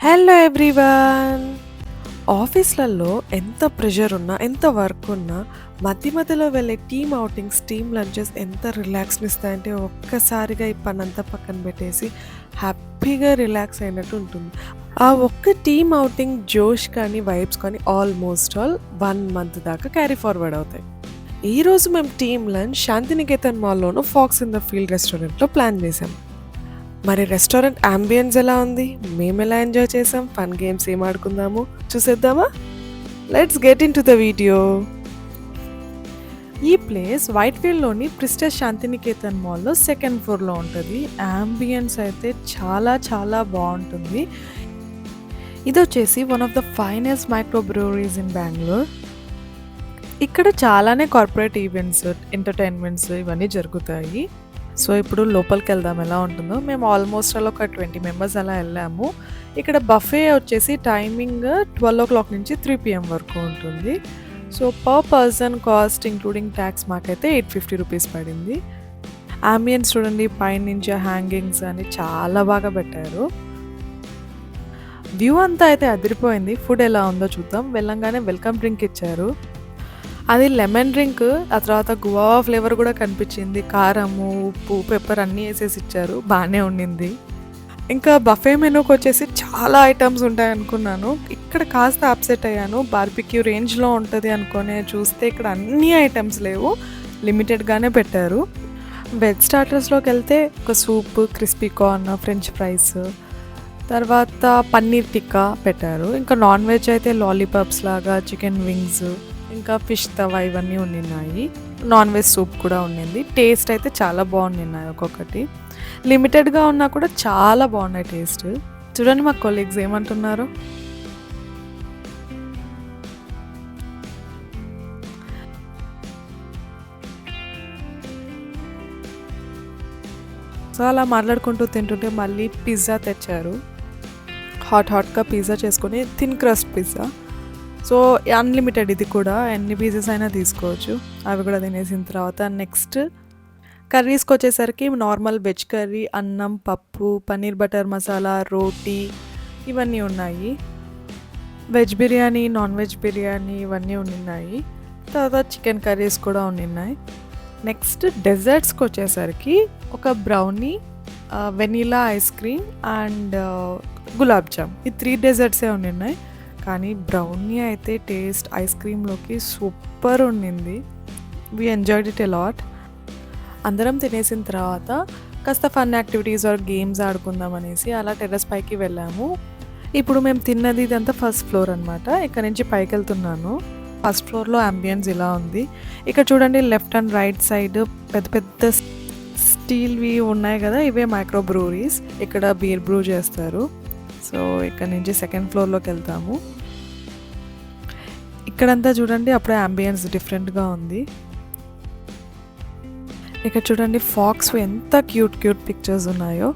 Hello everyone. ఆఫీస్లలో ఎంత pressure ఉన్నా, ఎంత వర్క్ ఉన్నా, మధ్యలో వెళ్ళే టీమ్ ఔటింగ్స్, టీమ్ లంచెస్ ఎంత రిలాక్స్‌ని ఇస్తాయంటే ఒక్కసారిగా ఈ పనంతా పక్కన పెట్టేసి హ్యాపీగా రిలాక్స్ అయినట్టు ఉంటుంది. ఆ ఒక్క టీమ్ ఔటింగ్ జోష్ కానీ, వైబ్స్ కానీ ఆల్మోస్ట్ ఆల్ 1 మంత్ దాకా క్యారీ ఫార్వర్డ్ అవుతాయి. ఈరోజు మేము టీమ్ లంచ్ శాంతినికేతన్ మాల్‌లోను ఫాక్స్ ఇన్ ద ఫీల్డ్ రెస్టారెంట్‌లో ప్లాన్ చేసాం. మరి రెస్టారెంట్ అంబియన్స్ ఎలా ఉంది? మేమెలా ఎంజాయ్ చేసాం? ఫన్ గేమ్స్ ఏం ఆడుకుందాము? చూసేద్దామా? Let's get into the video. ఈ ప్లేస్ వైట్ఫీల్డ్‌లోని ప్రిస్టేజ్ శాంతినికేతన్ మాల్‌లో సెకండ్ ఫ్లోర్‌లో ఉంటది. అంబియన్స్ అయితే చాలా చాలా బావుంటుంది. ఇదొచ్చేసి one of the finest micro breweries in Bengaluru. ఇక్కడ చాలానే కార్పొరేట్ ఈవెంట్స్, ఎంటర్‌టైన్‌మెంట్స్ ఇవన్నీ జరుగుతాయి. సో, ఇప్పుడు లోపలికెళ్దాం ఎలా ఉంటుందో. మేము ఆల్మోస్ట్ ఆల్ ఒక 20 మెంబర్స్ అలా ఎళ్ళాము. ఇక్కడ బఫే వచ్చేసి టైమింగ్ 12:00 నుంచి 3 PM వరకు ఉంటుంది. So, per person cost including talks మాకైతే ₹850 పడింది. అంబియన్స్ చూడండి, పైనుంచి హ్యాంగింగ్స్ అని చాలా బాగా పెట్టారు. వ్యూ అంతా అయితే అదిరిపోయింది. ఫుడ్ ఎలా ఉందో చూద్దాం. వెళ్ళంగానే వెల్కమ్ డ్రింక్ ఇచ్చారు. అది లెమన్ డ్రింక్. ఆ తర్వాత గువావా ఫ్లేవర్ కూడా కనిపించింది. కారము, ఉప్పు, పెప్పర్ అన్నీ ఏసేసి ఇచ్చారు. బానే ఉండింది. ఇంకా బఫే మెనూకొచ్చేసి చాలా ఐటమ్స్ ఉంటాయనుకున్నాను. ఇక్కడ కాస్త అప్సెట్ అయ్యాను. బార్బిక్యూ రేంజ్‌లో ఉంటది అనుకునే చూస్తే ఇక్కడ అన్ని ఐటమ్స్ లేవు. లిమిటెడ్‌గానే పెట్టారు. వెజ్ స్టార్టర్స్‌లోకెళ్తే ఒక soup, crispy corn, French fries, తర్వాత పన్నీర్ టిక్కా పెట్టారు. ఇంకా నాన్ వెజ్ అయితే లాలీపాప్స్ లాగా చికెన్ వింగ్స్, ఇంకా ఫిష్ తవా ఇవన్నీ ఉండిన్నాయి. నాన్ వెజ్ సూప్ కూడా ఉండింది. టేస్ట్ అయితే చాలా బాగుండిన్నాయి ఒక్కొక్కటి. లిమిటెడ్‌గా ఉన్నా కూడా చాలా బాగున్నాయి టేస్ట్. చూడండి మా కొలీగ్స్ ఏమంటున్నారు. సో, అలా మాట్లాడుకుంటూ తింటుంటే మళ్ళీ పిజ్జా తెచ్చారు. హాట్‌గా పిజ్జా చేసుకొని thin crust pizza. So, unlimited ఇది కూడా. ఎన్ని పీసెస్ అయినా తీసుకోవచ్చు. అవి కూడా తినేసిన తర్వాత నెక్స్ట్ కర్రీస్‌కొచ్చేసరికి నార్మల్ వెజ్ కర్రీ, అన్నం, పప్పు, పన్నీర్ బటర్ మసాలా, రోటీ ఇవన్నీ ఉన్నాయి. Veg biryani, non veg biryani ఇవన్నీ ఉండిన్నాయి. తర్వాత చికెన్ కర్రీస్ కూడా ఉండిన్నాయి. నెక్స్ట్ డెజర్ట్స్‌కొచ్చేసరికి ఒక brownie, vanilla ice cream and gulab jam. ఈ 3 డెజర్ట్సే ఉండిన్నాయి. కానీ బ్రౌనీ అయితే టేస్ట్ ఐస్ క్రీమ్‌లోకి సూపర్ ఉండింది. We enjoyed it a lot. అందరం తినేసిన తర్వాత కాస్త ఫన్ యాక్టివిటీస్ ఆర్ గేమ్స్ ఆడుకుందాం అనేసి అలా టెర్రస్ పైకి వెళ్ళాము. ఇప్పుడు మేము తిన్నది ఇదంతా ఫస్ట్ ఫ్లోర్ అనమాట. ఇక్కడ నుంచి పైకెళ్తున్నాను. ఫస్ట్ ఫ్లోర్‌లో అంబియన్స్ ఇలా ఉంది. ఇక్కడ చూడండి లెఫ్ట్ అండ్ రైట్ సైడ్ పెద్ద పెద్ద స్టీల్‌వి ఉన్నాయి కదా, ఇవే మైక్రో బ్రూవరీస్. ఇక్కడ బీర్ బ్రూ చేస్తారు. సో, ఇక్కడ నుంచి సెకండ్ ఫ్లోర్‌లోకి వెళ్తాము. ఇక్కడంతా చూడండి అప్పుడే అంబియన్స్ డిఫరెంట్‌గా ఉంది. ఇక్కడ చూడండి ఫాక్స్ ఎంత క్యూట్ పిక్చర్స్ ఉన్నాయో.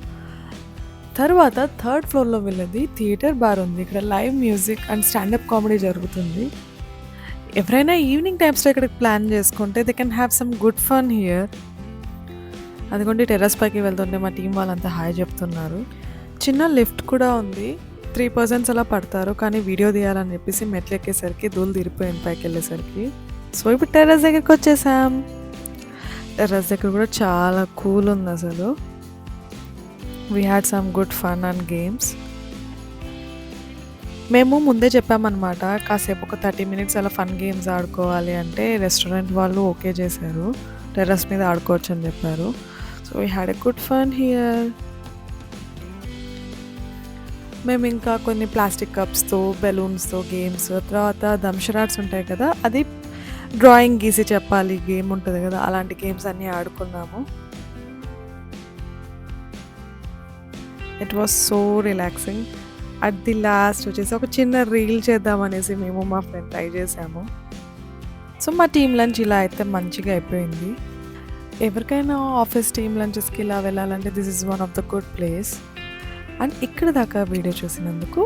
తర్వాత థర్డ్ ఫ్లోర్‌లో వెళ్ళేది థియేటర్ బార్ ఉంది. ఇక్కడ live music and standup comedy జరుగుతుంది. ఎవరైనా ఈవినింగ్ టైమ్స్‌లో ఇక్కడికి ప్లాన్ చేసుకుంటే they can have some good fun here. అదిగోండి టెర్రస్ పైకి వెళ్తుంటే మా టీం వాళ్ళంతా హాయ్ చెప్తున్నారు. చిన్న లిఫ్ట్ కూడా ఉంది. 3 పర్సన్స్ అలా పడతారు. కానీ వీడియో తీయాలని చెప్పేసి మెట్లు ఎక్కేసరికి ధూళి తీరిపోయింది పైకి వెళ్ళేసరికి. సో, ఇప్పుడు టెర్రస్ దగ్గరికి వచ్చేసాం. టెర్రస్ దగ్గర కూడా చాలా కూల్ ఉంది అసలు. We had some good fun and games. మేము ముందే చెప్పామన్నమాట, కాసేపు ఒక 30 మినిట్స్ అలా ఫన్ గేమ్స్ ఆడుకోవాలి అంటే రెస్టారెంట్ వాళ్ళు ఓకే చేశారు. టెర్రస్ మీద ఆడుకోవచ్చు అని చెప్పారు. So, we had a good fun here. మేము ఇంకా కొన్ని ప్లాస్టిక్ కప్స్‌తో, బెలూన్స్‌తో గేమ్స్, తర్వాత దంషరాట్స్ ఉంటాయి కదా, అది డ్రాయింగ్ గీసి చెప్పాలి గేమ్ ఉంటుంది కదా, అలాంటి గేమ్స్ అన్నీ ఆడుకున్నాము. It was so relaxing. At the last వచ్చేసి ఒక చిన్న రీల్ చేద్దామనేసి మేము మా ఫ్రెండ్ ట్రై చేసాము. సో, మా టీమ్ లంచ్ ఇలా అయితే మంచిగా అయిపోయింది. ఎవరికైనా ఆఫీస్ టీమ్ లంచెస్‌కి ఇలా వెళ్ళాలంటే this is one of the good place. And ఇక్కడ దాకా వీడియో చూసినందుకు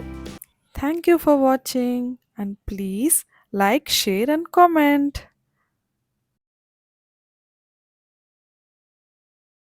thank you for watching and please like, share and comment.